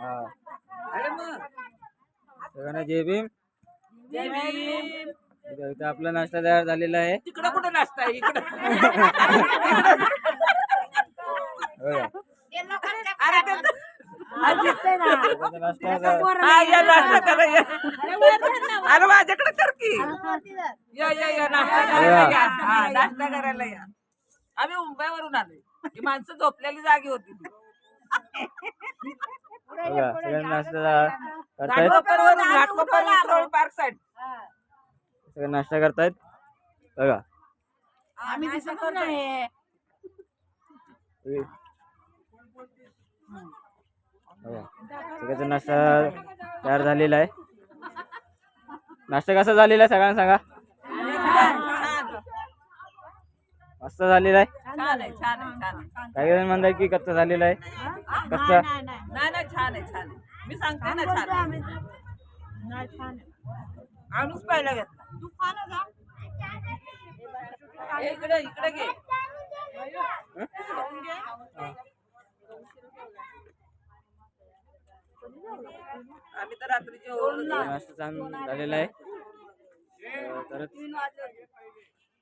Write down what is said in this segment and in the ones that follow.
हा अरे मग सगळ्यांना जय भीम. जय भीम. इथं आपला नाश्ता तयार झालेला आहे. तिकडं कुठं नाश्ता आहे इकडं. बघा. अरे ते तर- सगळ्यांचा नाश्ता हा, या नाश्ता करा या. अरे माझ्याकडे कर की. या या या नाश्ता करायला या. हा, नाश्ता करायला या. आम्ही मुंबईवरून आलोय. ही माणसं झोपलेली जागी होती ती. बघा सगळ्यांना नाश्ता करतायत. Ghatkopar Vikhroli park side. सगळे नाश्ता करतायत. बघा आम्ही दिसत नाही. बघा सगळ्याचा नाश्ता तयार झालेला आहे. नाश्ता कसा झालेला आहे सगळ्यांना सांगा. मस्त झालेला आहे. छान आहे छान आहे छान आहे. काही जण म्हणतात की कच्चा झालेला आहे. कच्चा नाही नाही छान आहे छान आहे. मी सांगते ना छान आहे. आम्हीच पहिला घेतला. इकडे इकडे घे. आम्ही तर रात्रीचे नाश्ता छान झालेला आहे. तर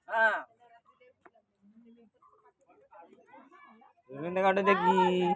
हा काढून दे की